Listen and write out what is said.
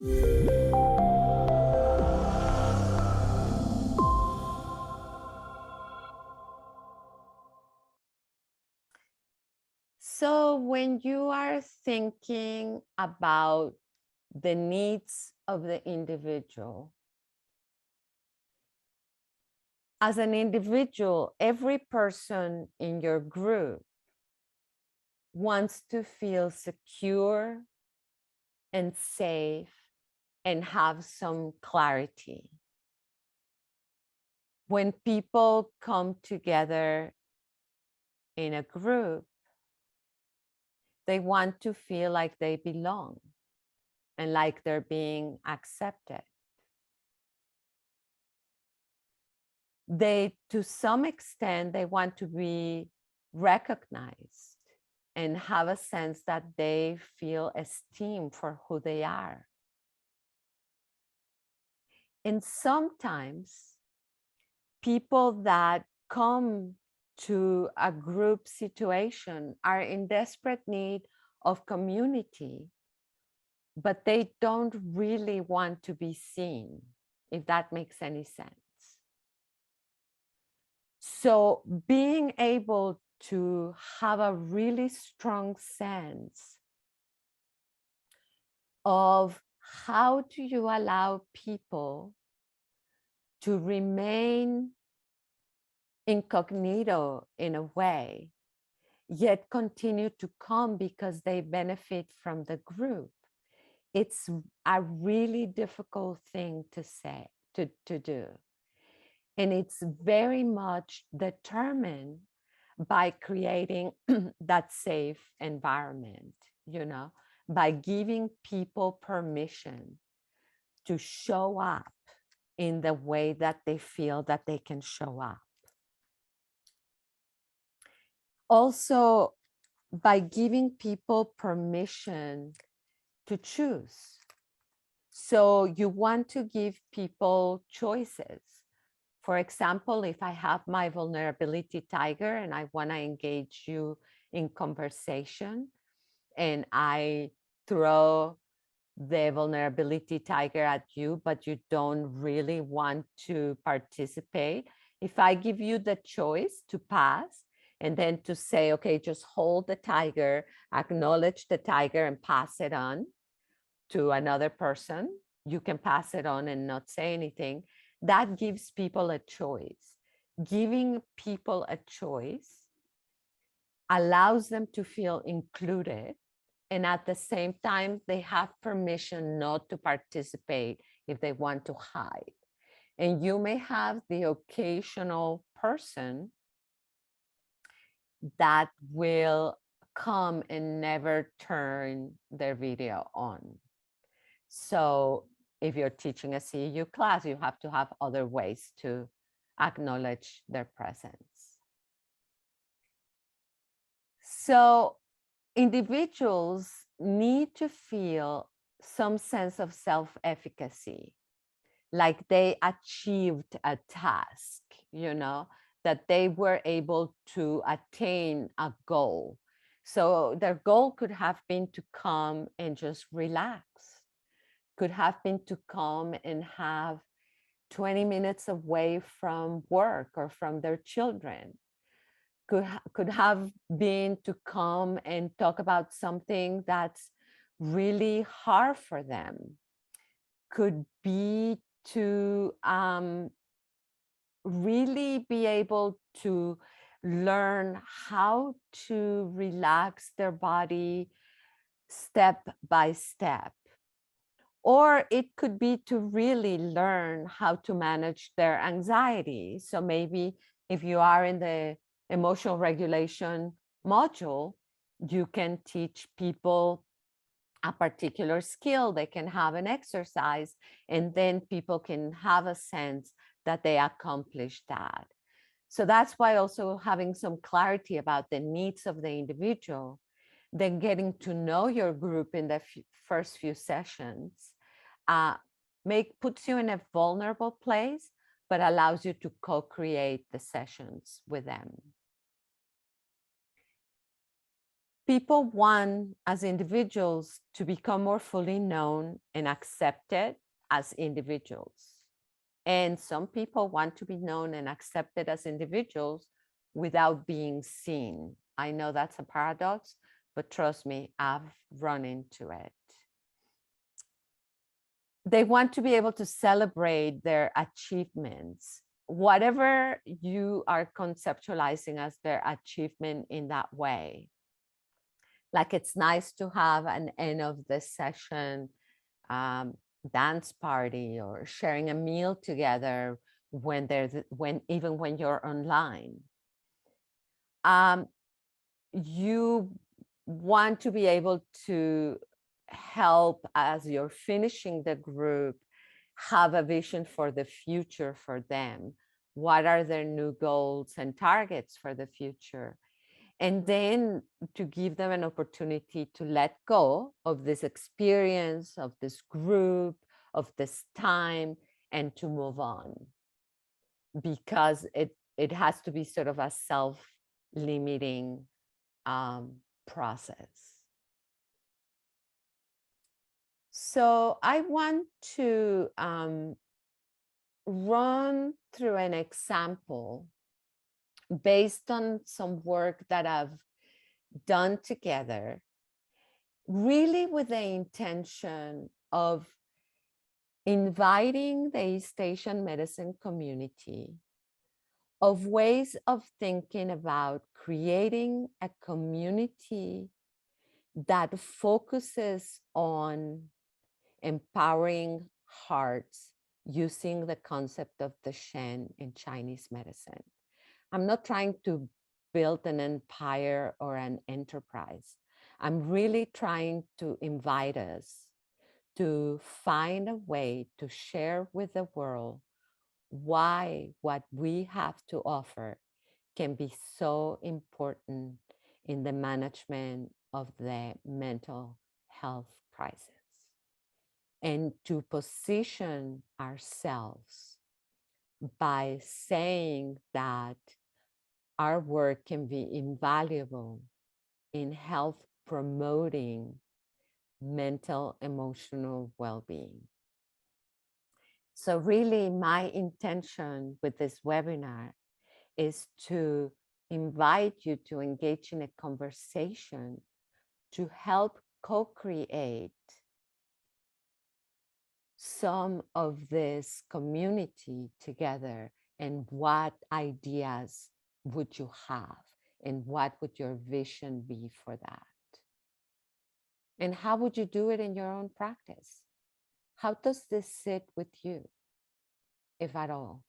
So when you are thinking about the needs of the individual, as an individual, every person in your group wants to feel secure and safe and have some clarity. When people come together in a group, they want to feel like they belong and like they're being accepted. They, to some extent, they want to be recognized and have a sense that they feel esteemed for who they are. And sometimes people that come to a group situation are in desperate need of community, but they don't really want to be seen, if that makes any sense. So being able to have a really strong sense of how do you allow people to remain incognito in a way, yet continue to come because they benefit from the group. It's a really difficult thing to say, to do. And it's very much determined by creating that safe environment, by giving people permission to show up in the way that they feel that they can show up. Also, by giving people permission to choose. So you want to give people choices. For example, if I have my vulnerability tiger and I want to engage you in conversation, and I throw the vulnerability tiger at you, but you don't really want to participate, if I give you the choice to pass and then to say, okay, just hold the tiger, acknowledge the tiger and pass it on to another person, you can pass it on and not say anything. That gives people a choice. Giving people a choice allows them to feel included. And at the same time, they have permission not to participate if they want to hide. And you may have the occasional person that will come and never turn their video on. So if you're teaching a CEU class, you have to have other ways to acknowledge their presence. So individuals need to feel some sense of self-efficacy, like they achieved a task, that they were able to attain a goal. So their goal could have been to come and just relax, could have been to come and have 20 minutes away from work or from their children, could have been to come and talk about something that's really hard for them, could be to really be able to learn how to relax their body step by step. Or it could be to really learn how to manage their anxiety. So maybe if you are in the emotional regulation module, you can teach people a particular skill. They can have an exercise, and then people can have a sense that they accomplished that. So that's why also having some clarity about the needs of the individual, then getting to know your group in the first few sessions, puts you in a vulnerable place, but allows you to co-create the sessions with them. people want, as individuals, to become more fully known and accepted as individuals. And some people want to be known and accepted as individuals without being seen. I know that's a paradox, but trust me, I've run into it. They want to be able to celebrate their achievements, whatever you are conceptualizing as their achievement in that way. Like, it's nice to have an end of the session dance party or sharing a meal together when even when you're online. You want to be able to help, as you're finishing the group, have a vision for the future for them. What are their new goals and targets for the future? And then to give them an opportunity to let go of this experience, of this group, of this time, and to move on. Because it has to be sort of a self-limiting process. So I want to run through an example based on some work that I've done together, really with the intention of inviting the East Asian medicine community of ways of thinking about creating a community that focuses on empowering hearts using the concept of the Shen in Chinese medicine. I'm not trying to build an empire or an enterprise. I'm really trying to invite us to find a way to share with the world why what we have to offer can be so important in the management of the mental health crisis, and to position ourselves by saying that our work can be invaluable in health promoting mental, emotional well-being. So really, my intention with this webinar is to invite you to engage in a conversation to help co-create some of this community together. And what ideas would you have? And what would your vision be for that? And how would you do it in your own practice? How does this sit with you, if at all?